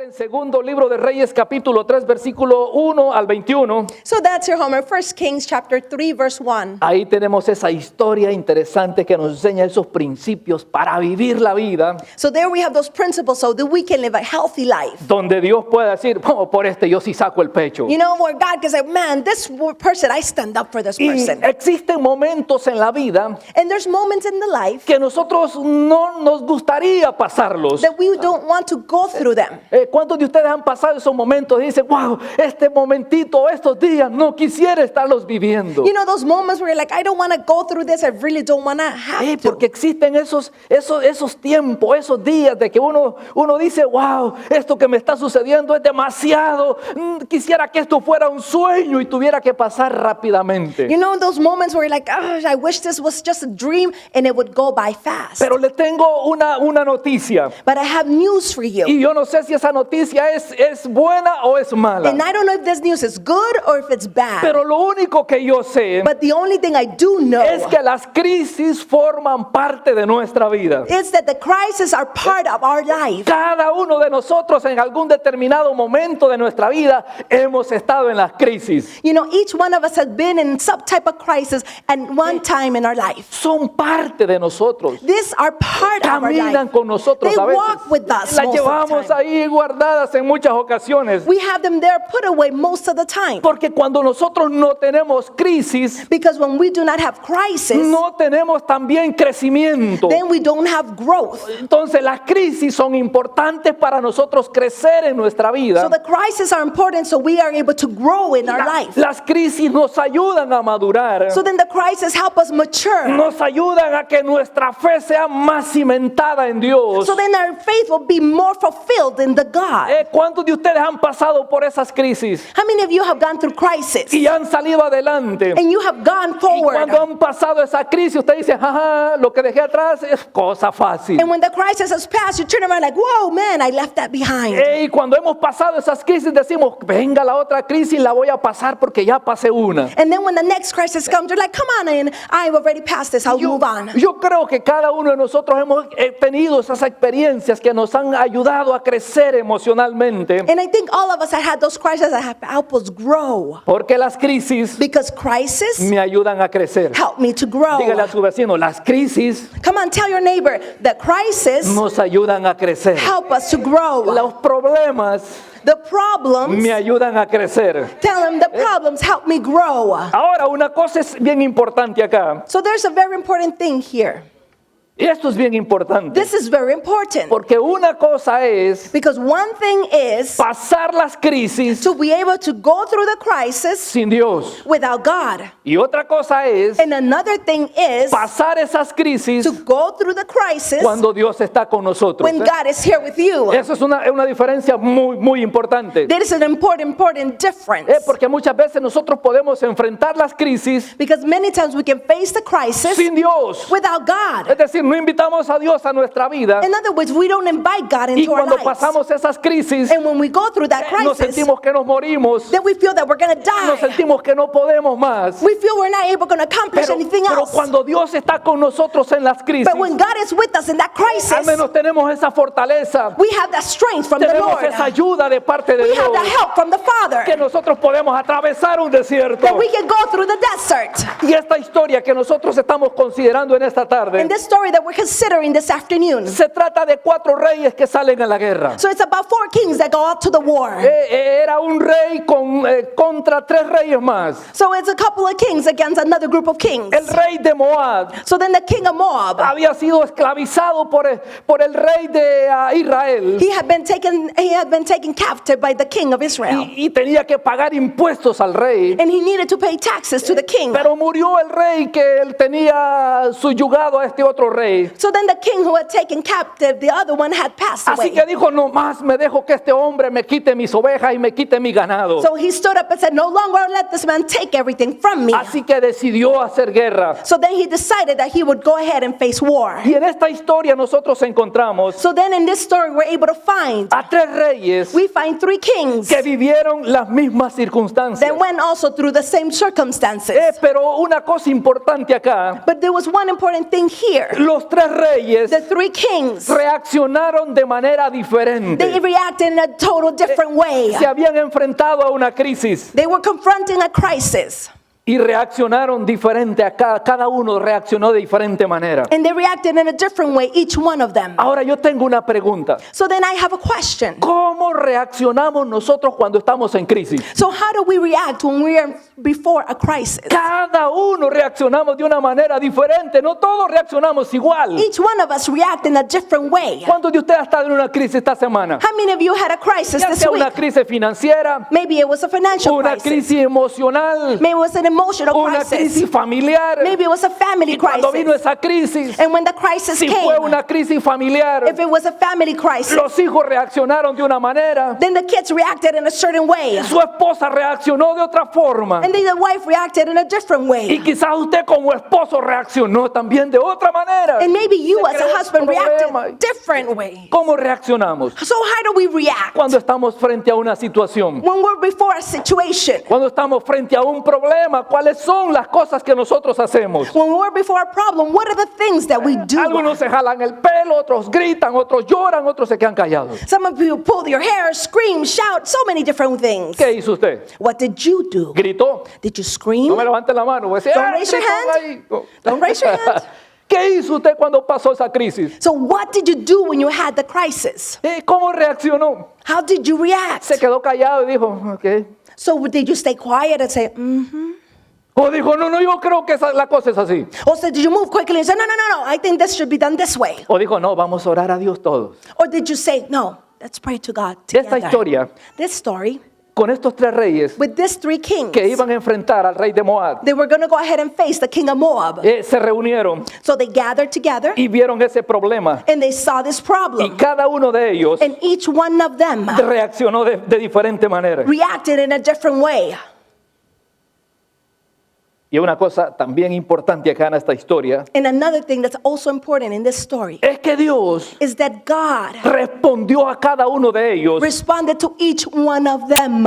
En segundo libro de Reyes, capítulo 3, versículo 1 al 21. So that's your homework. 1 Kings chapter 3, verse 1. Ahí tenemos esa historia interesante que nos enseña esos principios para vivir la vida, So there we have those principles so that we can live a healthy life. donde Dios puede decir, oh, por este yo sí saco el pecho. You know, where God can say, man, this person, I stand up for this Y person. existen momentos en la vida And there's moments in the life que nosotros no nos gustaría pasarlos. that we don't want to go through them. ¿Cuántos de ustedes han pasado esos momentos y dicen, wow, este momentito, estos días, no quisiera estarlos viviendo? You know, those moments where you're like, I don't want to go through this, I really don't want to have to. Porque existen esos tiempos, esos días de que uno dice, wow, esto que me está sucediendo es demasiado. Quisiera que esto fuera un sueño y tuviera que pasar rápidamente. You know, those moments where you're like, oh, I wish this was just a dream and it would go by fast. Pero le tengo una noticia. But I have news for you. Y yo no sé si esa noticia es buena o es mala. And I don't know if this news is good or if it's bad. Pero lo único que yo sé But the only thing I do know es que las crisis forman parte de nuestra vida. is that the crises are part of our life. Cada uno de nosotros en algún determinado momento de nuestra vida hemos estado en las crisis. You know, each one of us has been in some type of crisis at one time in our life. Son parte de nosotros. These are part of our Caminan life. con nosotros They a veces. walk with us Las most of the llevamos time. ahí guardadas en muchas ocasiones. We have them there put away most of the time. Porque cuando nosotros no tenemos crisis, Because when we do not have crisis, no tenemos también crecimiento. then we don't have growth. Entonces las crisis son importantes para nosotros crecer en nuestra vida. So the crises are important so we are able to grow in our life. Las crisis nos ayudan a madurar. So then the crises help us mature. Nos ayudan a que nuestra fe sea más cimentada en Dios. So then our faith will be more fulfilled in the God. ¿Cuántos de ustedes han pasado por esas crisis How many of you have gone through crisis y han salido adelante? and you have gone Y forward? cuando han pasado esa crisis, usted dice, jaja, lo que dejé atrás es cosa fácil. And when the crisis has passed, you turn around like, whoa, man, I left that behind. Y cuando hemos pasado esas crisis, decimos, venga la otra crisis, la voy a pasar porque ya pasé una. And then when the next crisis comes, you're like, come on in, I've already passed this, I'll move on. Yo creo que cada uno de nosotros hemos tenido esas experiencias que nos han ayudado a crecer emocionalmente. And I think all of us have had those crises that have helped us grow. Porque las crisis Because crisis me ayudan a crecer. help me to grow. Dígale a su vecino, las crisis Come on, tell your neighbor that crisis nos ayudan a crecer. help us to grow. Los problemas The problems, me ayudan a crecer. tell them the problems help me grow. Ahora, una cosa es bien importante acá. So there's a very important thing here. Y esto es bien importante. This is very important. Porque una cosa es Because one thing is pasar las crisis to be able to go through the crisis sin Dios. without God. Y otra cosa es And another thing is pasar esas crisis to go through the crisis cuando Dios está con nosotros. when God is here with you. Eso es una diferencia muy importante. That is an important difference. Porque muchas veces nosotros podemos enfrentar las crisis Because many times we can face the crisis sin Dios. without God. Es decir, no invitamos a Dios a nuestra vida. In other words, we don't invite God Y into our cuando lives. pasamos esas crisis, And when we go through that nos crisis, sentimos que nos morimos. then we feel that we're going to Nos die. sentimos que no podemos más. We feel we're not able to accomplish anything Pero else. cuando Dios está con nosotros en las crisis, But when God is with us in that al crisis, menos tenemos esa fortaleza. we have that strength from the Tenemos Lord. esa ayuda de parte de We Dios. have that help from the Father. Que nosotros podemos atravesar un desierto. That we can go through the desert. Y esta historia que nosotros estamos considerando en esta tarde, And this story that we're considering this afternoon. se trata de 4 reyes que salen a la guerra. So it's about 4 kings that go out to the war. Era un rey contra 3 reyes más. So it's a couple of kings against another group of kings. El rey de Moab So then the king of Moab, había sido esclavizado por el rey de Israel he had been taken captive by the king of Israel. y tenía que pagar impuestos al rey. And he needed to pay taxes to the king. Pero murió el rey que él tenía subyugado a este otro rey. So then the king who had taken captive, the other one had passed Así away. que dijo, no más me dejo que este hombre me quite mis ovejas y me quite mi ganado. So he stood up and said, no longer I'll let this man take everything from me. Así que decidió hacer guerra. So then he decided that he would go ahead and face war. Y en esta historia nosotros encontramos So then in this story we're able to find, a 3 reyes we find 3 kings que vivieron las mismas circunstancias. that went also through the same circumstances. Pero una cosa importante acá, But there was one important thing here. lo los tres reyes The three kings, reaccionaron de manera they diferente. reacted in a total different way. Se habían enfrentado a una crisis They were confronting a crisis. y reaccionaron diferente. Cada uno reaccionó de diferente manera. And they reacted in a different way, each one of them. Ahora yo tengo una pregunta. So then I have a question. ¿Cómo reaccionamos nosotros cuando estamos en crisis? So how do we react when we are before a crisis? Cada uno reaccionamos de una manera diferente. No todos reaccionamos igual. Each one of us react in a different way. ¿Cuántos de ustedes han estado en una crisis esta semana? How many of you had a crisis Ya this sea week? una crisis financiera, Maybe it was a financial una crisis. crisis emocional, Maybe it was an emotional una crisis. crisis familiar. Maybe it was a family Y cuando vino crisis. esa crisis, And when the crisis si fue came, una crisis familiar, if it was a family crisis, los hijos reaccionaron de una manera, then the kids reacted in a certain way. su esposa reaccionó de otra forma. And then the wife reacted in a different Y way. quizás usted como esposo reaccionó también de otra manera. And maybe you Se as creó a un husband problema. reacted different way. ¿Cómo reaccionamos So how do we react cuando estamos frente a una situación? when we're before a situation? Cuando estamos frente a un problema, ¿cuáles son las cosas que nosotros hacemos? When we're before a problem, what are the things that we do? Algunos se jalan el pelo, otros gritan, otros lloran, otros se quedan callados. Some of you pull your hair, scream, shout, so many different things. ¿Qué hizo usted? What did you do? ¿Gritó? Did you No scream? me levante la mano. Voy a decir, Don't "Ah, raise your gritón hand. ahí". No. Don't raise your hand. ¿Qué hizo usted cuando pasó esa crisis? So what did you do when you had the crisis? ¿Cómo reaccionó? How did you react? Se quedó callado y dijo, ok. So did you stay quiet and say, O dijo, no, yo creo que la cosa es así. Or so did you move quickly and say, no, I think this should be done this way? O dijo, no, vamos a orar a Dios todos. Or did you say, no, let's pray to God De esta together? historia, This story, con estos tres reyes with these three kings, que iban a enfrentar al rey de Moab, they were going to go ahead and face the king of Moab. se reunieron So they gathered together y vieron ese problema. and they saw this Y problem. cada uno de ellos And each one of them reaccionó de diferente manera. reacted in a different way. Y una cosa también importante acá en esta historia And another thing that's also important in this story es que Dios is that God respondió a cada uno de ellos responded to each one of them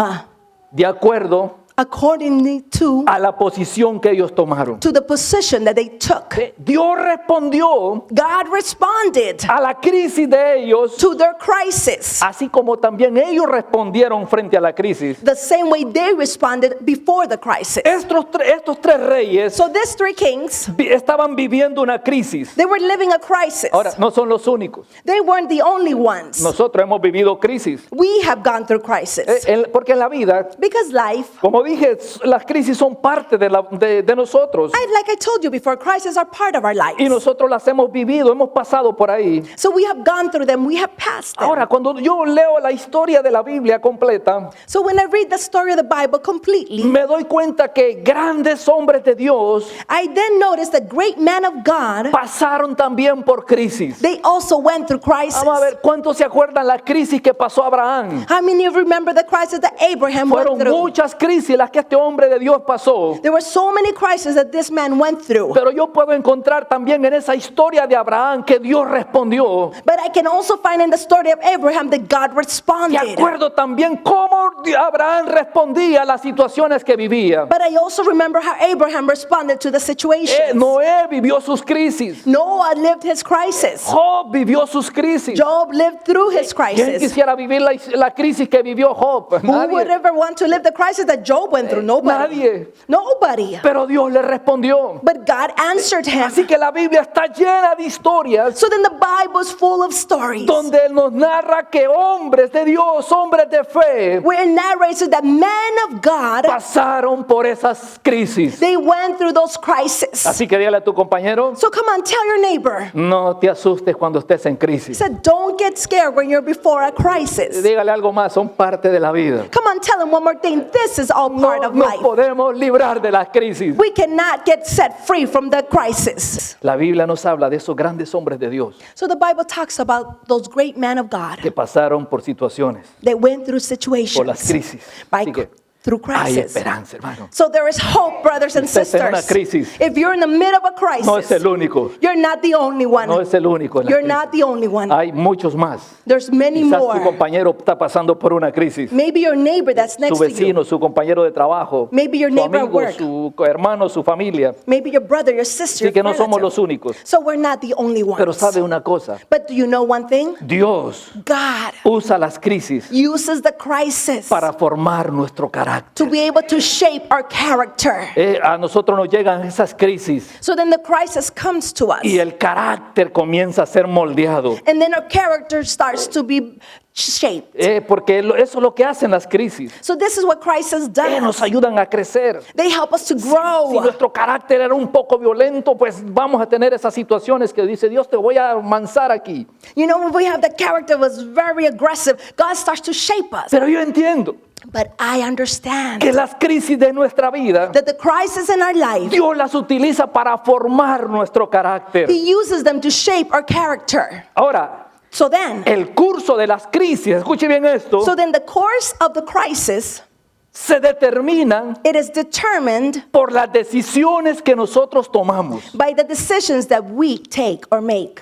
de acuerdo accordingly a la posición que ellos tomaron. to the position that they took. Dios respondió God responded a la crisis de ellos, to their crisis así como también ellos respondieron frente a la crisis. the same way they responded before the crisis. Estos tres reyes So these three kings, estaban viviendo una crisis. they were living a crisis. Ahora, no son los únicos. They weren't the only ones. Nosotros hemos vivido crisis. We have gone through crisis. Porque en la vida, Because life, como dije, las crisis son parte de nosotros. like I told you before, crises are part of our lives. Y nosotros las hemos vivido, hemos pasado por ahí. So we have gone through them, we have passed them. Ahora, cuando yo leo la historia de la Biblia completa, So when I read the story of the Bible completely, me doy cuenta que grandes hombres de Dios I then noticed that great men of God, pasaron también por crisis. they also went through crisis. Vamos a ver, ¿cuántos se acuerdan la crisis que pasó Abraham? How many of you remember the crisis that Abraham went Fueron through? muchas crisis las que este hombre de Dios pasó. There were so many crises that this man went through. Pero yo puedo encontrar también en esa historia de Abraham que Dios respondió. But I can also find in the story of Abraham that God De responded. acuerdo también cómo Abraham respondía a las situaciones que vivía. But I also remember how Abraham responded to the situation. Noé vivió sus crisis. Noah lived his crisis. Job vivió sus crisis. Job lived through his ¿Quién crisis. quisiera vivir la crisis que vivió Job? Who would Nadie. ever want to live the crisis that Job went through? Nobody. Nadie. Nobody. Pero Dios le respondió. But God answered him. Así que la Biblia está llena de historias So then the Bible is full of stories donde Él nos narra que hombres de Dios, hombres de fe, where it narrates that men of God, pasaron por esas crisis. they went through those crises. Así que dígale a tu compañero, So come on, tell your neighbor. no te asustes cuando estés en He crisis. said, don't get scared when you're before a crisis. Dígale algo más, son parte de la vida. Come on, tell him one more thing. This is all part No of nos life. podemos librar de las crisis. We cannot get set free from the crisis. La Biblia nos habla de esos grandes hombres de Dios So the Bible talks about those great men of God que pasaron por situaciones, that went through por las situations crisis. by Así que through Hay crisis. esperanza, hermano. So there is hope, brothers and Usted está en una sisters. crisis. If you're in the middle of a crisis, No es el único. you're not the only one. No es el único. en la You're crisis. not the only one. Hay muchos más. There's many Quizás su more. compañero está pasando por una crisis. Maybe your neighbor that's Su next to you. vecino, su compañero de trabajo, Maybe your su neighbor at amigo, work. su hermano, su familia. Maybe your brother, your sister, Así que no your somos relative. los únicos. So we're not the only ones. Pero sabe una cosa, But do you know one thing? Dios God usa las crisis uses the crisis para formar nuestro carácter. to be able to shape our character. A nosotros nos llegan esas crisis So then the crisis comes to us. y el carácter comienza a ser moldeado. And then our character starts to be shaped. Porque eso es lo que hacen las crisis. So this is what crisis Nos does. ayudan a crecer. They help us to Si grow. nuestro carácter era un poco violento, pues vamos a tener esas situaciones que dice Dios, te voy a amansar aquí. You know, when we have the character was very aggressive, God starts to shape us. Pero yo entiendo But I understand que las crisis de nuestra vida, that the crisis in our life, Dios las utiliza para formar nuestro carácter. He uses them to shape our character. Ahora, So then, el curso de las crisis, escuche bien esto, the course of the crisis, se determinan it is determined por las decisiones que nosotros tomamos. by the decisions that we take or make.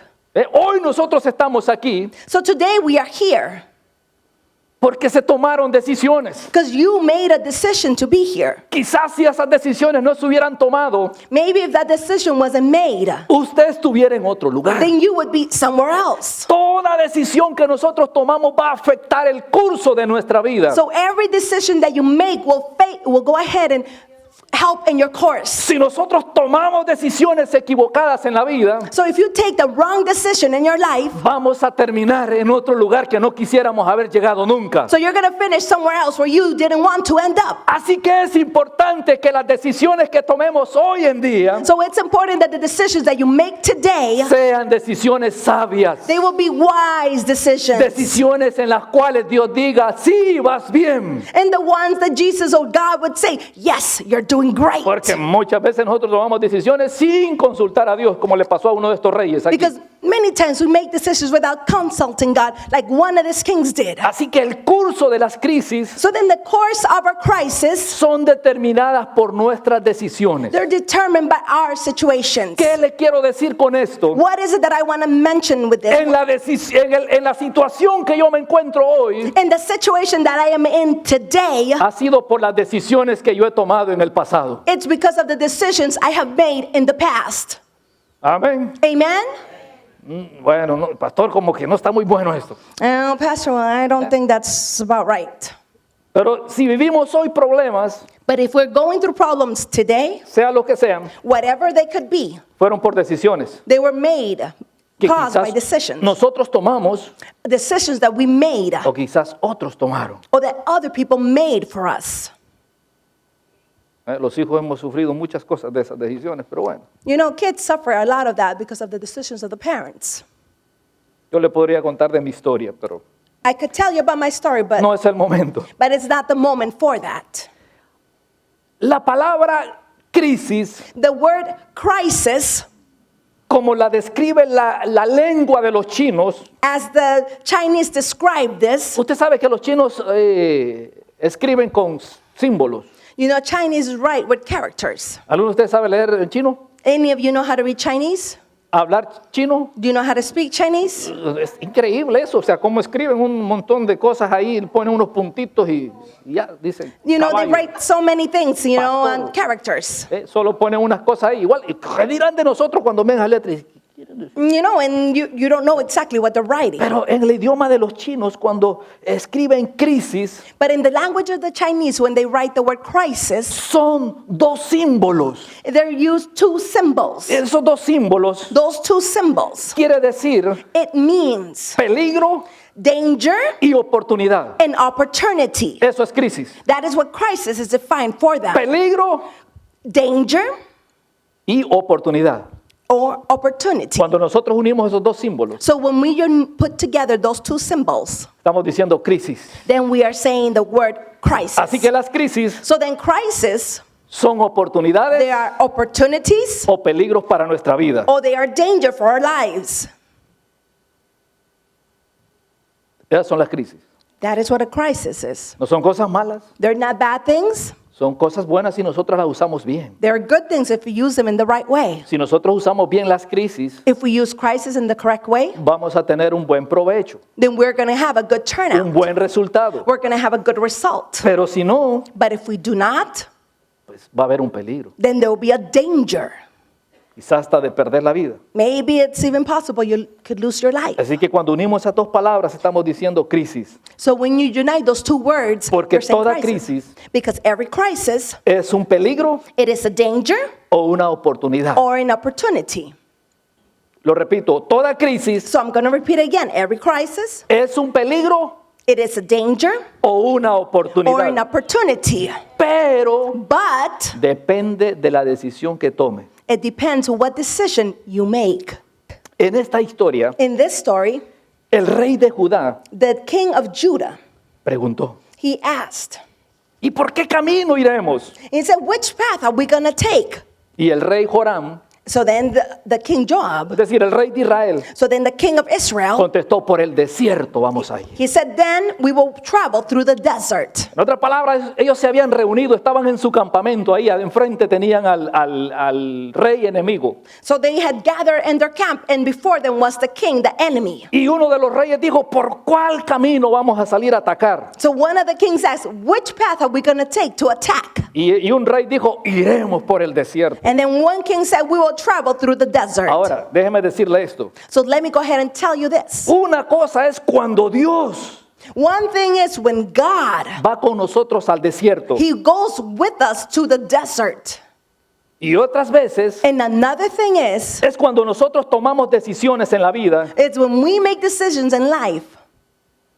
Hoy nosotros estamos aquí So today we are here porque se tomaron decisiones. because you made a decision to be here. Quizás si esas decisiones no se hubieran tomado, Maybe if that decision wasn't made, usted estuviera en otro lugar. then you would be somewhere else. Toda decisión que nosotros tomamos va a afectar el curso de nuestra vida. So every decision that you make will go ahead and help in your course. Si nosotros tomamos decisiones equivocadas en la vida, So if you take the wrong decision in your life, vamos a terminar en otro lugar que no quisiéramos haber llegado nunca. so you're going to finish somewhere else where you didn't want to end up. Así que es importante que las decisiones que tomemos hoy en día So it's important that the decisions that you make today, sean decisiones sabias, they will be wise decisions. decisiones en las cuales Dios diga, sí, vas bien. And the ones that Jesus or God would say, yes, you're doing great. Porque muchas veces nosotros tomamos decisiones sin consultar a Dios, como le pasó a uno de estos reyes aquí. Because many times we make decisions without consulting God, like one of these kings did. Así que el curso de las crisis So then the course of our crisis, son determinadas por nuestras decisiones. they're determined by our situations. ¿Qué le quiero decir con esto? What is it that I want to mention with this? En la situación que yo me encuentro hoy, In the situation that I am in today, ha sido por las decisiones que yo he tomado en el pasado. it's because of the decisions I have made in the past. Amén. Amen? Bueno, no, pastor, como que no está muy bueno esto. Oh, Pastor, well, I don't think that's about right. Pero si vivimos hoy problemas, But if we're going through problems today, sea lo que sean, whatever they could be, fueron por decisiones they were made, que caused by quizás decisions. nosotros tomamos Decisions that we made o quizás otros tomaron. or that other people made for us. Los hijos hemos sufrido muchas cosas de esas decisiones, pero bueno, You know, kids suffer a lot of that because of the decisions of the parents. yo le podría contar de mi historia, pero I could tell you about my story, but no es el momento. it's not the moment for that. La palabra crisis, The word crisis, como la describe la lengua de los chinos, as the Chinese describe this, usted sabe que los chinos escriben con símbolos. you know, Chinese write with characters. ¿Alguno de ustedes sabe leer en chino? Any of you know how to read Chinese? ¿Hablar chino? Do you know how to speak Chinese? Es increíble eso, o sea, cómo escriben un montón de cosas ahí, ponen unos puntitos y ya dicen. You know, they caballo. write so many things, you know, Pastor. on characters. Solo ponen unas cosas ahí, igual. ¿Y qué dirán de nosotros cuando ven las letras? You know, and you don't know exactly what they're writing. Pero en el idioma de los chinos, cuando escriben crisis, But in the language of the Chinese, when they write the word crisis, son dos símbolos. they use two symbols. Esos dos símbolos Those two symbols, quiere decir it means peligro danger y oportunidad. and opportunity. Eso es crisis. That is what crisis is defined for them. Peligro Danger y oportunidad. or opportunity. Cuando nosotros unimos esos dos símbolos, So when we put together those two symbols, estamos diciendo crisis. then we are saying the word crisis. Así que las crisis So then crisis, son oportunidades they are opportunities o peligros para nuestra vida. or they are danger for our lives. Esas son las crisis. That is what a crisis is. No son cosas malas, They're not bad things. son cosas buenas si nosotros las usamos bien. They're good things if we use them in the right way. Si nosotros usamos bien las crisis, If we use crisis in the correct way, vamos a tener un buen provecho, then we're going to have a good un turnout. buen resultado. We're going to have a good result. Pero si no, But if we do not, pues va a haber un peligro, then there will be a danger. quizás hasta de perder la vida. Maybe it's even possible you could lose your life. Así que cuando unimos esas dos palabras estamos diciendo crisis, So when you unite those two words, porque you're saying toda crisis. crisis Because every crisis, es un peligro it is a danger o una oportunidad. or an opportunity. Lo repito, toda crisis So I'm going to repeat again. Every crisis, es un peligro it is a danger o una or an oportunidad, opportunity. pero But depende de la decisión que tome. it depends on what decision you make. En esta historia, In this story, el rey de Judá the king of Judah, preguntó, he asked, ¿y por qué camino iremos? he said, which path are we going to take? Y el rey Joram, So then the king Joab, es decir, el rey de Israel, so then the king of Israel, contestó, por el desierto vamos a ir. he said, then we will travel through the desert. En otras palabras, ellos se habían reunido, estaban en su campamento, ahí enfrente tenían al rey enemigo. So they had gathered in their camp, and before them was the king, the enemy. Y uno de los reyes dijo, ¿por cuál camino vamos a salir a atacar? So one of the kings asked, which path are we going to take to attack? Y un rey dijo, iremos por el desierto. And then one king said, we will travel through the desert. Ahora, déjeme decirle esto. So let me go ahead and tell you this. Una cosa es cuando Dios One thing is when God, va con nosotros al desierto. he goes with us to the desert. Y otras veces And another thing is, es cuando nosotros tomamos decisiones en la vida it's when we make decisions in life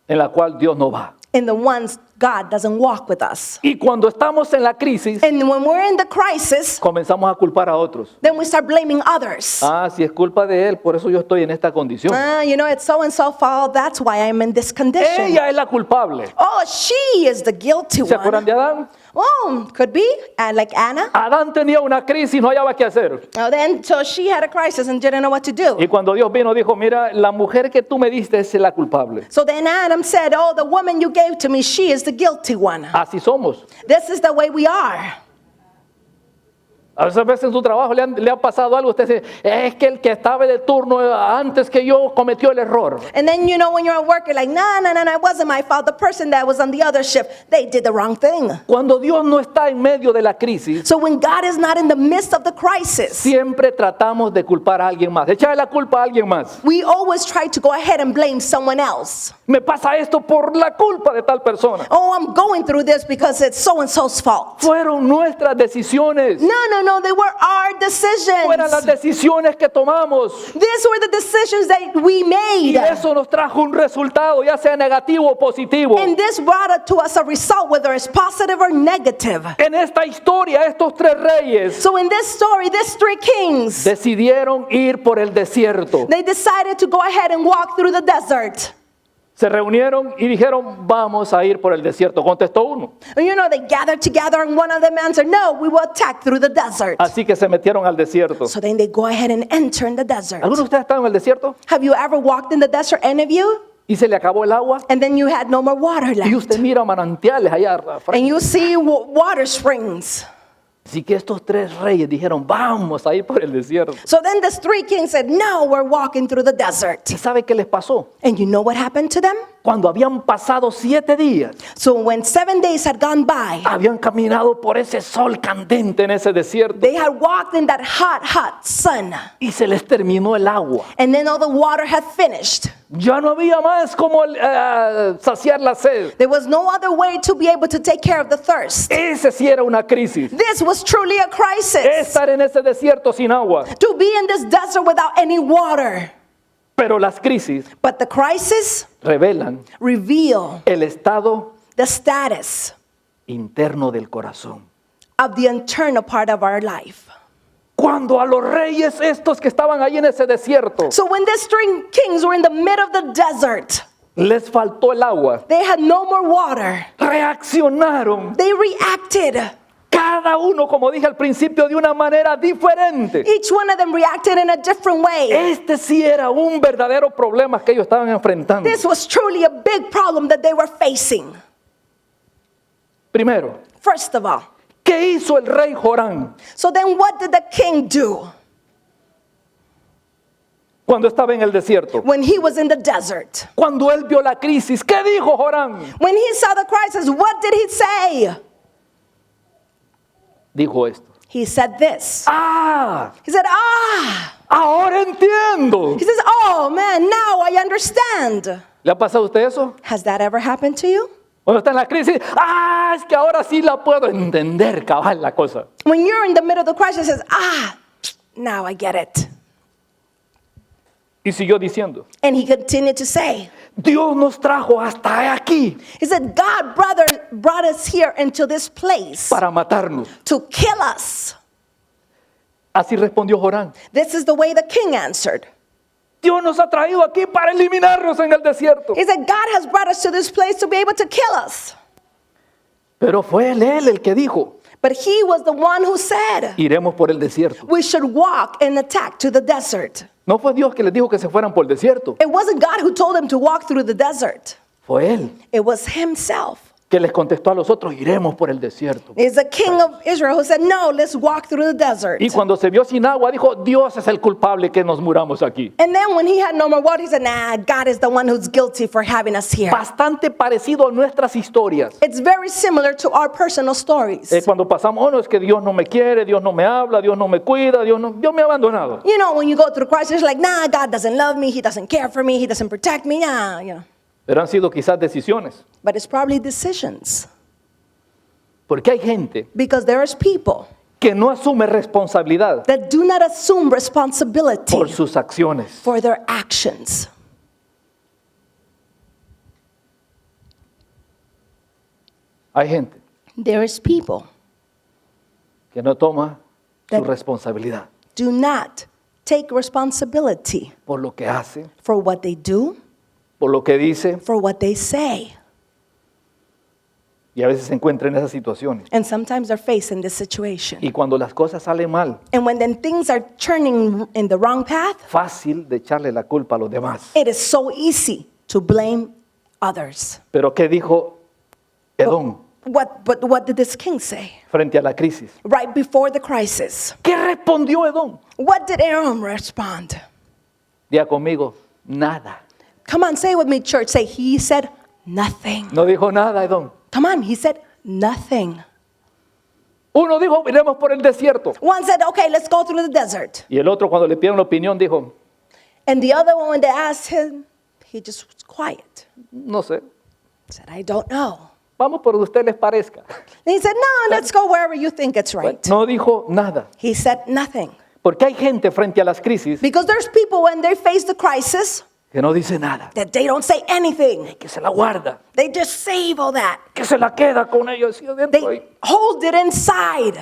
en la cual Dios no va. in the ones God doesn't walk with us. Y cuando estamos en la crisis, And when we're in the crisis, comenzamos a culpar a otros. then we start blaming others. Ah, si es culpa de él, por eso yo estoy en esta condición. You know, it's so-and-so fault, that's why I'm in this condition. Ella es la culpable. Oh, she is the guilty ¿Se acuerdan one. de Adán? Oh, could be. Like Anna. Adán tenía una crisis, no hallaba qué hacer. Oh, then, so she had a crisis and didn't know what to do. Y cuando Dios vino, dijo, mira, la mujer que tú me diste es la culpable. So then Adam said, oh, the woman you gave to me, she is the guilty one. Así somos. This is the way we are. A veces en su trabajo le ha pasado algo. Usted dice, es que el que estaba de turno antes que yo cometió el error. And then, you know, when you're at work, you're like, no, it wasn't my fault. The person that was on the other shift, they did the wrong thing. Cuando Dios no está en medio de la crisis, So when God is not in the midst of the crisis, siempre tratamos de culpar a alguien más, echarle la culpa a alguien más. we always try to go ahead and blame someone else. Me pasa esto por la culpa de tal persona. Oh, I'm going through this because it's so-and-so's fault. Fueron nuestras decisiones. No, they were our Fueron las decisions. decisiones que tomamos. These were the decisions that we Y made. eso nos trajo un resultado, ya sea negativo o positivo. And this brought to us a result, whether it's positive or negative. En esta historia, estos tres reyes So in this story, these three kings, decidieron ir por el desierto. they decided to go ahead and walk through the desert. Se reunieron y dijeron, vamos a ir por el desierto. Contestó uno. And you know, they gathered together and one of them answered, no, we will attack through the desert. Así que se metieron al desierto. So then they go ahead and enter in the desert. ¿Alguno de ustedes ha estado en el desierto? Have you ever walked in the desert, any of you? Y se le acabó el agua. And then you had no more water Y left. usted mira manantiales allá afuera. And you see water springs. Así que estos tres reyes dijeron, vamos a ir por el desierto. So then the three kings said, no, we're walking through the desert. ¿Y sabe qué les pasó? And you know what happened to them? Cuando habían pasado 7 días, So when 7 days had gone by, habían caminado por ese sol candente en ese desierto they had walked in that hot sun. y se les terminó el agua. And then all the water had finished. Ya no había más como saciar la sed. There was no other way to be able to take care of the thirst. Ese sí era una crisis. This was truly a crisis. Estar en ese desierto sin agua. To be in this desert without any water. Pero las crisis But the crisis revelan reveal el estado the status interno del corazón. of the internal part of our life. Cuando a los reyes estos que estaban ahí en ese desierto So when these three kings were in the middle of the desert, les faltó el agua, they had no more water. reaccionaron. They reacted. Cada uno, como dije al principio, de una manera diferente. Each one of them reacted in a different way. Este sí era un verdadero problema que ellos estaban enfrentando. This was truly a big problem that they were facing. Primero, First of all, ¿qué hizo el rey Jorán so then what did the king do cuando estaba en el desierto? when he was in the desert? Cuando él vio la crisis, ¿qué dijo Jorán? When he saw the crisis, what did he say? Dijo esto. He said this. He said, Ahora entiendo. He says, oh man, now I understand. ¿Le ha pasado a usted eso? Has that ever happened to you? Cuando está en la crisis, es que ahora sí la puedo entender, cabal, la cosa. When you're in the middle of the crisis, it says, now I get it. Y siguió diciendo, And he continued to say, Dios nos trajo hasta aquí he said, God, brother, brought us here into this place para matarnos. to kill us. Así respondió Jorán. This is the way the king answered. Dios nos ha traído aquí para eliminarnos en el desierto. He said, God has brought us to this place to be able to kill us. Pero fue él el que dijo, But he was the one who said, iremos por el desierto. we should walk and attack to the desert. No fue Dios que les dijo que se fueran por el desierto. It wasn't God who told them to walk through the desert. Fue él It was himself. que les contestó a los otros, iremos por el desierto. It's the king of Israel who said, no, let's walk through the desert. Y cuando se vio sin agua, dijo, Dios es el culpable que nos muramos aquí. And then when he had no more water, he said, nah, God is the one who's guilty for having us here. Bastante parecido a nuestras historias. It's very similar to our personal stories. Cuando pasamos, no, es que Dios no me quiere, Dios no me habla, Dios no me cuida, Dios me ha abandonado. You know, when you go through crisis, like, nah, God doesn't love me, he doesn't care for me, he doesn't protect me, nah, you know. Pero han sido quizás decisiones. But it's probably decisions. Porque hay gente Because there is people que no asume responsabilidad that do not assume responsibility por sus acciones. for their actions. Hay gente There is people que no toma su That- responsabilidad do not take responsibility por lo que hace, for what they do, por lo que dice, for what they say. y a veces se encuentra en esas situaciones. And sometimes they're faced in this situation. Y cuando las cosas salen mal, And when then things are turning in the wrong path, fácil de echarle la culpa a los demás. it is so easy to blame others. Pero ¿qué dijo Edom But what did this king say? frente a la crisis? Right before the crisis. ¿Qué respondió Edom? What did Aram respond? Diga conmigo, nada. Come on, say it with me, church. Say, he said nothing. No dijo nada Edom. Come on, he said nothing. Uno dijo, iremos por el desierto. One said, okay, let's go through the desert. Y el otro, cuando le pidieron la opinión, dijo, And the other one, when they asked him, he just was quiet. no sé, Said, I don't know. vamos por donde usted les parezca. And he said, no, let's go wherever you think it's right. No dijo nada. He said nothing. Porque hay gente frente a las crisis Because there's people when they face the crisis que no dice nada, that they don't say anything. que se la guarda, They just save all that. que se la queda con ellos así adentro. They hold it inside.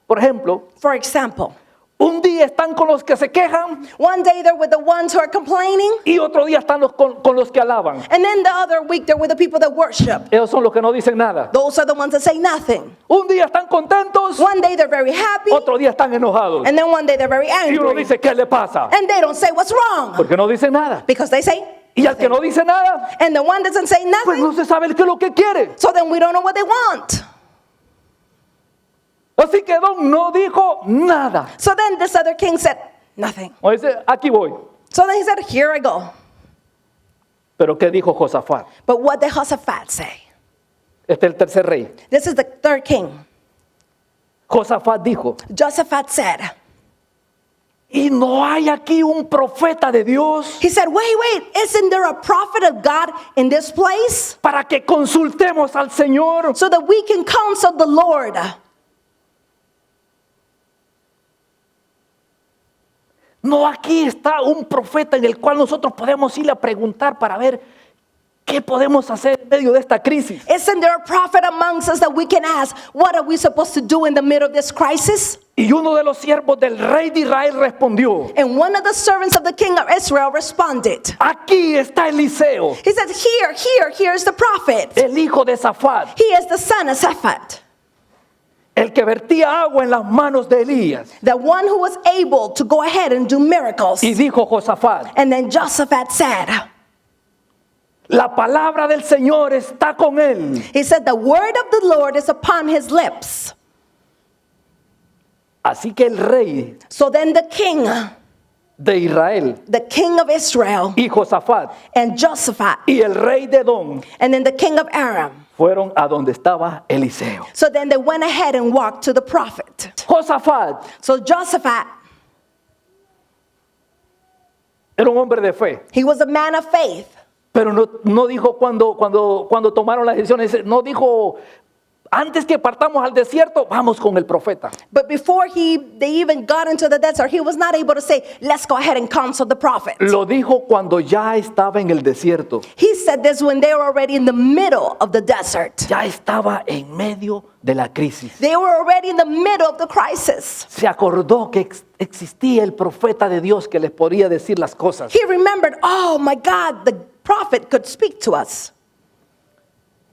Por ejemplo, For example, un día están con los que se quejan one day they're with the ones who are complaining, y otro día están con los que alaban. and then the other week they're with the people that worship. Ellos son los que no dicen nada. Those are the ones that say nothing. Un día están contentos, One day they're very happy, otro día están enojados. and then one day they're very Y uno angry. dice, ¿qué le pasa? And they don't say what's wrong Porque no dicen nada. because they say Y al que no dice nada, and the one doesn't say pues nothing, no se sabe qué es lo que quiere. so then we don't know what they want. Así que Edom no dijo nada. So then this other king said nothing. O dice, aquí voy. So then he said, here I go. Pero ¿qué dijo Josafat? But what did Jehoshaphat say? Este es el tercer rey. This is the third king. Josafat dijo, Jehoshaphat said, ¿y no hay aquí un profeta de Dios he said, wait, isn't there a prophet of God in this place? para que consultemos al Señor? So that we can counsel the Lord. No, aquí está un profeta en el cual nosotros podemos ir a preguntar para ver qué podemos hacer en medio de esta crisis. Isn't there a prophet amongst us that we can ask, what are we supposed to do in the middle of this crisis? Y uno de los siervos del rey de Israel respondió, And one of the servants of the king of Israel responded. aquí está Eliseo, He said, here's the prophet. el hijo de Safat. He is the son of Shaphat. el que vertía agua en las manos de Elías. the one who was able to go ahead and do miracles. Y dijo Josafat, And then Jehoshaphat said, la palabra del Señor está con él. he said, the word of the Lord is upon his lips. Así que el rey So then the king de Israel of Israel, y Josafat and Jehoshaphat, y el rey de Edom and then the king of Aram. fueron a donde estaba Eliseo. So then they went ahead and walked to the prophet. Josafat So Jehoshaphat, era un hombre de fe, he was a man of faith. pero no dijo cuando tomaron las decisiones, no dijo, antes que partamos al desierto, vamos con el profeta. But before they even got into the desert, he was not able to say, let's go ahead and consult the prophet. Lo dijo cuando ya estaba en el desierto, He said this when they were already in the middle of the desert. ya estaba en medio de la crisis. They were already in the middle of the crisis. Se acordó que existía el profeta de Dios que les podía decir las cosas. He remembered, oh my God, the prophet could speak to us.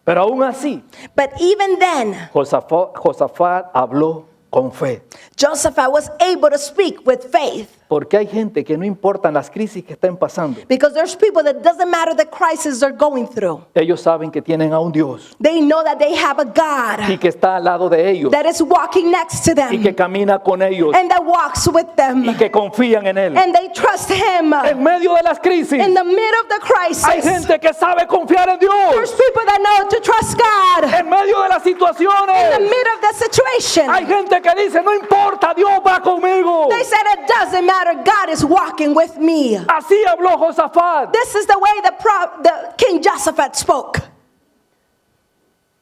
Pero aún así, But even then, Josafat habló con fe. Jehoshaphat was able to speak with faith. Porque hay gente que no importan las crisis que estén pasando, Because there's people that doesn't matter the crisis they're going through. ellos saben que tienen a un Dios They know that they have a God y que está al lado de ellos that is walking next to y que them camina con ellos and that walks with them. y que confían en Él. And they trust Him. En medio de las crisis, In the middle of the hay crisis, gente que sabe confiar en there's Dios. people that know to trust God. En medio de las In the situaciones, middle of the situation, hay gente que dice, no importa, Dios va conmigo. they said it doesn't matter, God is walking with me. Así habló Josafat. This is the way the King Jehoshaphat spoke.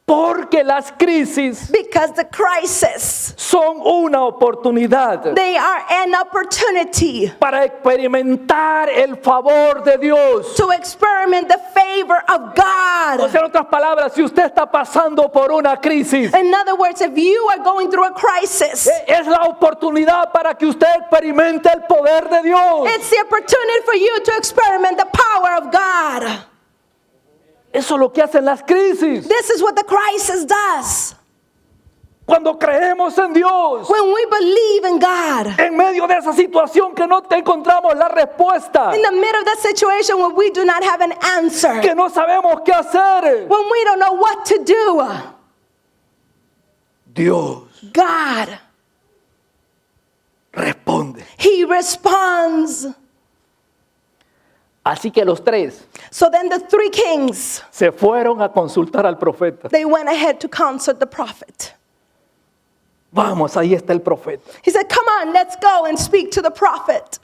Porque las crisis Because the crisis, son una oportunidad they are an opportunity para experimentar el favor de Dios. to experiment the favor of O God. sea, en otras palabras, si usted está pasando por una crisis, In other words, if you are going through a crisis, es la oportunidad para que usted experimente el poder de Dios. it's the opportunity for you to experiment the power of God. Eso es lo que hacen las crisis. This is what the crisis does. Cuando creemos en Dios, When we believe in God, en medio de esa situación que no te encontramos la respuesta, in the middle of that situation where we do not have an answer, que no sabemos qué hacer, when we don't know what to do, Dios God, responde. He responds. Así que los tres So then the three kings, se fueron a consultar al profeta. they went ahead to consult the prophet. Vamos, ahí está el profeta. He said, come on, let's go and speak to the prophet.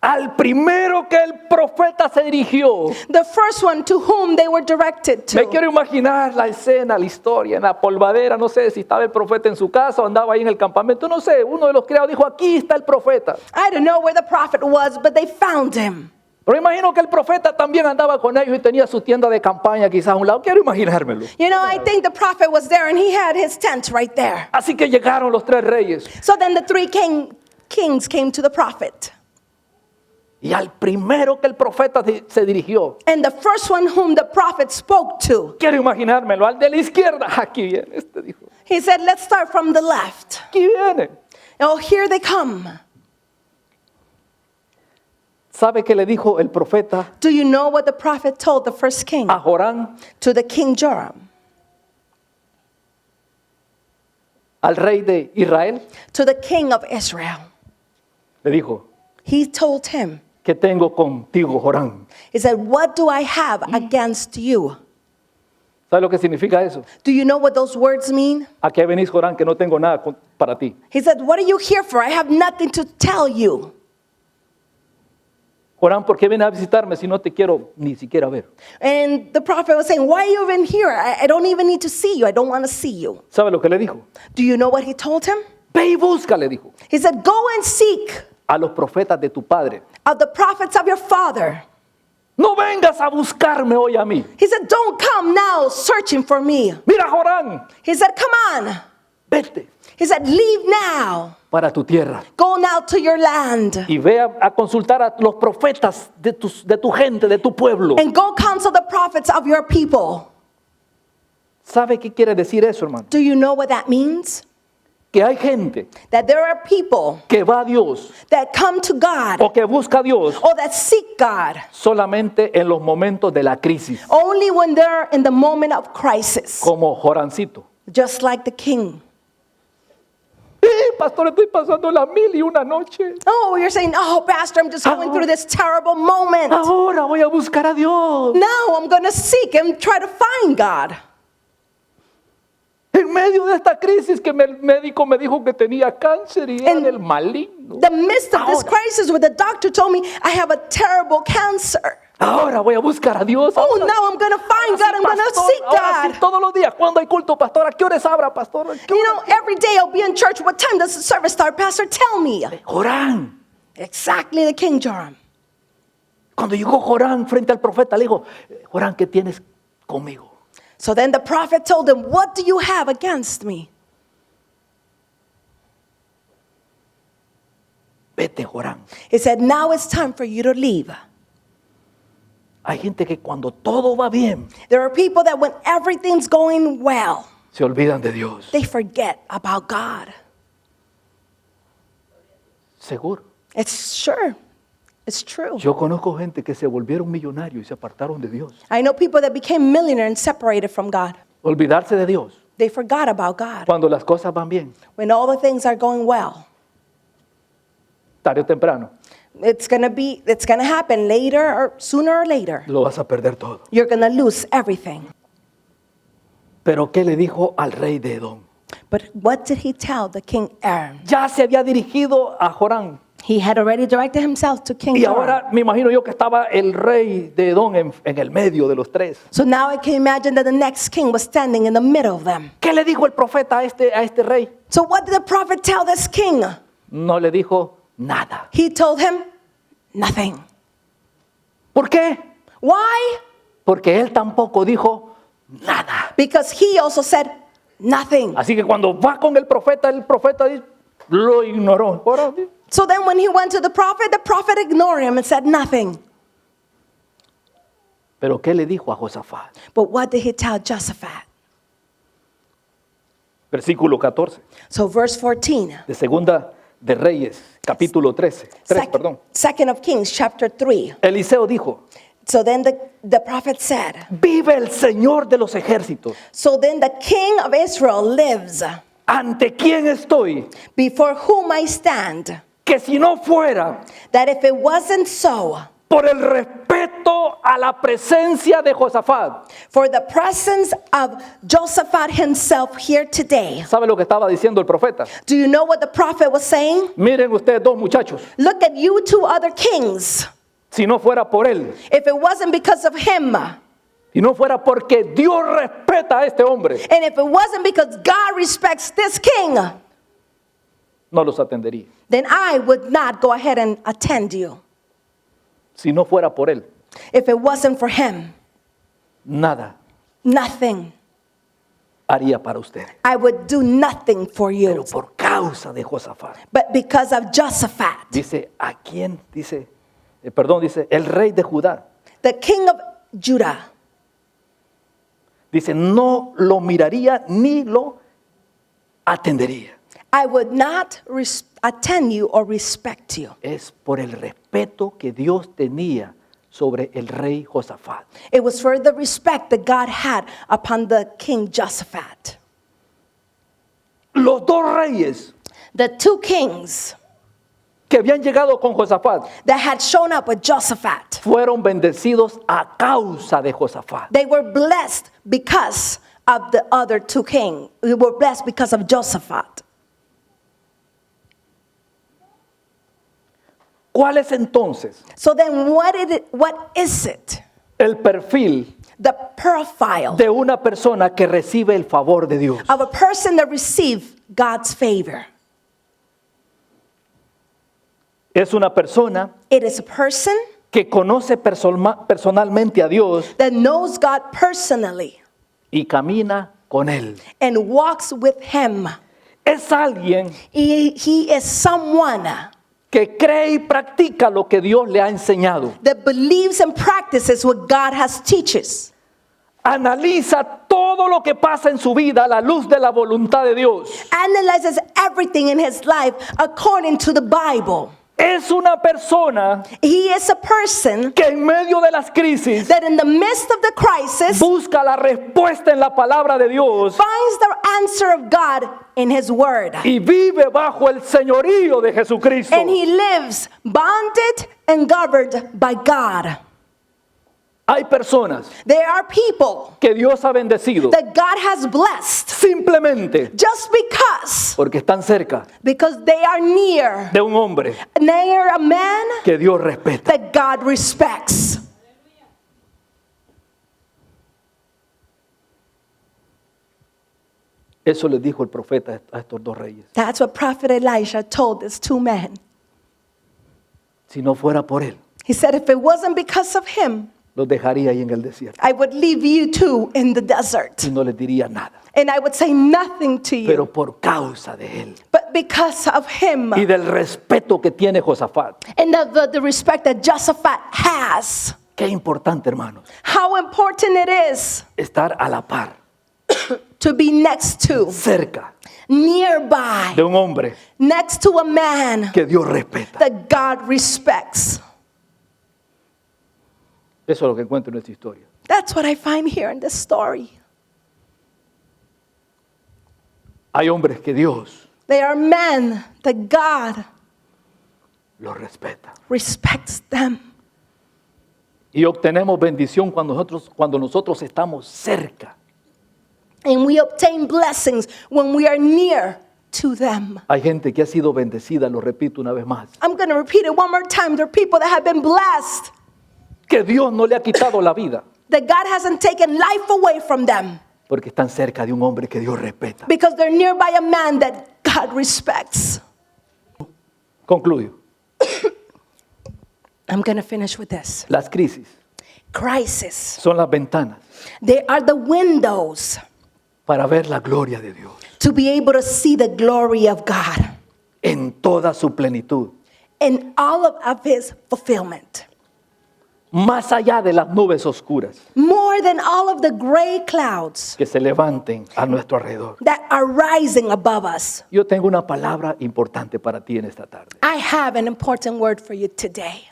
Al primero que el profeta se dirigió. The first one to whom they were directed Me to. quiero imaginar la escena, la historia, en la polvadera. No sé si estaba el profeta en su casa o andaba ahí en el campamento. No sé, uno de los criados dijo, aquí está el profeta. I don't know where the prophet was, but they found him. Pero imagino que el profeta también andaba con ellos y tenía su tienda de campaña quizás a un lado. Quiero imaginármelo. You know, I think the prophet was there and he had his tent right there. Así que llegaron los tres reyes. So then the three kings came to the prophet. Y al primero que el profeta se dirigió. And the first one whom the prophet spoke to, Quiero imaginármelo. Al de la izquierda. Aquí viene. Este dijo. he said, let's start from the left. Aquí viene. Oh, here they come. ¿Sabe qué le dijo el profeta Do you know what the prophet told the first king? a Jorán, To the king Joram, al rey de Israel? to the king of Israel. Le dijo, He told him, ¿qué tengo contigo, Jorán? he said, what do I have against you? ¿Sabe lo que significa eso? Do you know what those words mean? ¿A qué venís, Jorán, que no tengo nada para ti? He said, what are you here for? I have nothing to tell you. Jorán, ¿por qué vienes a visitarme si no te quiero ni siquiera ver? And the prophet was saying, why are you even here? I don't even need to see you. I don't want to see you. ¿Sabe lo que le dijo? Do you know what he told him? Ve y busca, le dijo, He said, go and seek a los profetas de tu padre. of the prophets of your father. No vengas a buscarme hoy a mí. He said, don't come now searching for me. Mira, Jorán, He said, come on. vete He said, leave now. para tu tierra Go now to your land. y ve a consultar a los profetas de tu gente, de tu pueblo. And go counsel the prophets of your people. ¿Sabe qué quiere decir eso, hermano? Do you know what that means? que hay gente that there are people que va a Dios that come to God o que busca a Dios or that seek God solamente en los momentos de la crisis, only when they're in the moment of crisis, como Jorancito. just like the king. Pastor, estoy pasando las 1001 noche. Oh, you're saying, oh, Pastor, I'm just going through this terrible moment. Ahora voy a buscar a Dios. Now I'm going to seek and try to find God. En medio de esta crisis que el médico me dijo que tenía cáncer y era del maligno. The midst of this Ahora. crisis where the doctor told me I have a terrible cancer. Ahora voy a buscar a Dios. Oh, Ahora- now I'm going to find God. I'm going to pastor, seek ahora sí, God. todos los días. ¿Cuándo hay culto, pastor? ¿A qué horas abra, pastor? ¿A qué You hora? know, every day I'll be in church. What time does the service start? Pastor, tell me. Jorán. Exactly the King Joram. Cuando llegó Jorán frente al profeta, le dijo, Jorán, ¿qué tienes conmigo? So then the prophet told him, what do you have against me? Vete, Jorán. He said, now it's time for you to leave. Hay gente que cuando todo va bien, There are people that when everything's going well, se olvidan de Dios. they forget about God. Seguro. It's sure. It's true. Yo conozco gente que se volvieron millonarios y se apartaron de Dios. I know people that became millionaires and separated from God. Olvidarse de Dios They forgot about God. cuando las cosas van bien, When all the things are going well, tarde o temprano, it's going to happen later or sooner or later. lo vas a perder todo. You're going to lose everything. Pero ¿qué le dijo al rey de Edom? But what did he tell the king Aaron? Ya se había dirigido a Jorán. He had already directed himself to King Y Joram. ahora me imagino yo que estaba el rey de Edom en el medio de los tres. So now I can imagine that the next king was standing in the middle of them. ¿Qué le dijo el profeta a este rey? So what did the prophet tell this king? No le dijo nada. He told him nothing. ¿Por qué? Why? Porque él tampoco dijo nada. Because he also said nothing. Así que cuando va con el profeta dice, lo ignoró. Ahora, So then when he went to the prophet ignored him and said nothing. ¿pero qué le dijo a Josafat? But what did he tell Josaphat? Versículo 14 So verse 14. de Segunda de Reyes, capítulo 13. 3, perdón. Second of Kings, chapter 3. Eliseo dijo, So then the prophet said, vive el Señor de los ejércitos. so then the king of Israel lives, ¿Ante quién estoy? before whom I stand, Que si no fuera that if it wasn't so, por el respeto a la presencia de Josafat. for the presence of Josaphat himself here today. ¿Sabe lo que estaba diciendo el profeta? Do you know what the prophet was saying? Miren ustedes dos muchachos, Look at you two other kings. si no fuera por él, If it wasn't because of him, si no fuera porque Dios respeta a este hombre, and if it wasn't because God respects this king, no los atendería. then I would not go ahead and attend you. Si no fuera por él, If it wasn't for him, nada nothing. haría para usted. I would do nothing for you. Pero por causa de Josafat. But because of Josaphat, Dice, ¿a quién? Dice, dice, el rey de Judá. the king of Judah, Dice, no lo miraría ni lo atendería. I would not attend you or respect you. Es por el respeto que Dios tenía sobre el rey Josafat. It was for the respect that God had upon the king Josaphat. Los dos reyes The two kings que habían llegado con Josafat that had shown up with Josaphat, fueron bendecidos a causa de Josafat. they were blessed because of the other two kings. They were blessed because of Josaphat. ¿Cuál es entonces So then what is it? el perfil The profile de una persona que recibe el favor de Dios? of a person that received God's favor. Es una persona It is a person que conoce personalmente a Dios that knows God personally y camina con Él. and walks with him. Es alguien He is someone que cree y practica lo que Dios le ha enseñado. that believes and practices what God has teaches. analiza todo lo que pasa en su vida a la luz de la voluntad de Dios. analyzes everything in his life according to the Bible. Es una persona He is a person que en medio de las crisis that in the midst of the crisis busca la respuesta en la palabra de Dios finds the answer of God in his word. y vive bajo el señorío de Jesucristo. And he lives bonded and governed by God. Hay personas There are people que Dios ha bendecido that God has blessed simplemente just porque están cerca because they are near de un hombre a man que Dios respeta. that God respects. Eso les dijo el profeta a estos dos reyes. That's what Prophet Elisha told these two men. Si no fuera por él, He said, if it wasn't because of him, los dejaría ahí en el desierto I would leave you two in the desert. y no les diría nada. And I would say nothing to Pero you. por causa de él But because of him y del respeto que tiene Josafat. and of the respect that Josaphat has, Qué importante, hermanos, how important it is estar a la par, to be next to, cerca nearby, de un hombre next to a man que Dios respeta. that God respects. Eso es lo que encuentro en esta historia. That's what I find here in this story. Hay hombres que Dios They are men that God los respeta. respects them. Y obtenemos bendición cuando nosotros estamos cerca. And we obtain blessings when we are near to them. Hay gente que ha sido bendecida, lo repito una vez más, I'm going to repeat it one more time. There are people that have been blessed, que Dios no le ha quitado la vida that God hasn't taken life away from them porque están cerca de un hombre que Dios respeta. because they're nearby a man that God respects. Concluyo. I'm going to finish with this. Las crisis Crisis. son las ventanas They are the windows para ver la gloria de Dios to be able to see the glory of God en toda su plenitud, in all of his fulfillment. más allá de las nubes oscuras More than all of the gray clouds que se levanten a nuestro alrededor. that are rising above us. Yo tengo una palabra importante para ti en esta tarde. I have an important word for you today.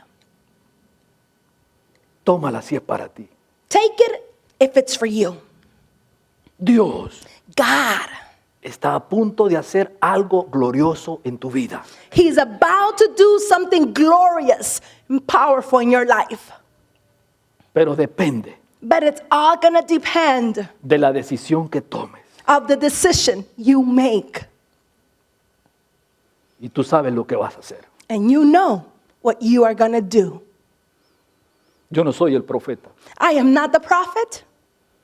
Tómala si es para ti. Take it if it's for you. Dios God, está a punto de hacer algo glorioso en tu vida. he's about to do something glorious and powerful in your life. Pero depende But it's all going to depend de la decisión que tomes. of the decision you make. Y tú sabes lo que vas a hacer. And you know what you are going to do. Yo no soy el profeta, I am not the prophet,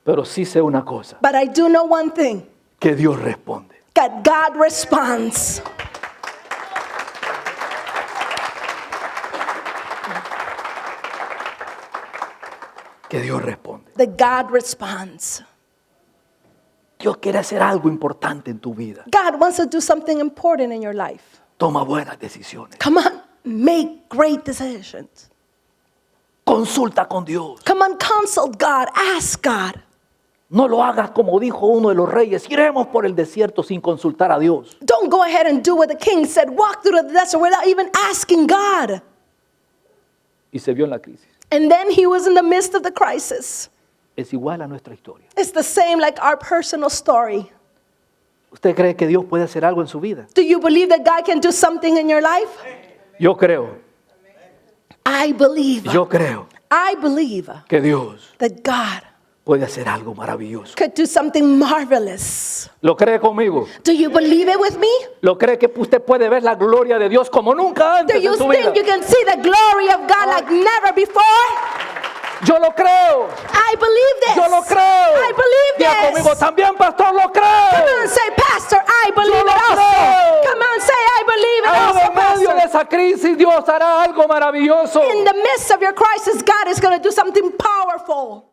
pero sí sé una cosa, but I do know one thing. que Dios responde. That God responds. Que Dios responde. That God responds. Dios quiere hacer algo importante en tu vida. God wants to do something important in your life. Toma buenas decisiones. Come on, make great decisions. Consulta con Dios. Come on, consult God, ask God. No lo hagas como dijo uno de los reyes. Iremos por el desierto sin consultar a Dios. Don't go ahead and do what the king said. Walk through the desert without even asking God. Y se vio en la crisis. And then he was in the midst of the crisis. Es igual a nuestra historia. It's the same like our personal story. ¿Usted cree que Dios puede hacer algo en su vida? Do you believe that God can do something in your life? Yo creo, I believe. yo creo I believe que Dios that God puede hacer algo maravilloso. could do something marvelous. ¿Lo cree conmigo? Do you believe it with me? ¿Lo cree que usted puede ver la gloria de Dios como nunca Do antes you en su vida? think you can see the glory of God like never before? Yo lo creo. I believe this. Yo lo creo. I believe Diga conmigo this. también, pastor, lo Come creo. on, say, Pastor, I believe Yo lo it also. creo. Come on, say, I believe it Aún also, en medio de Pastor. esa crisis, Dios hará algo maravilloso. In the midst of your crisis, God is going to do something powerful.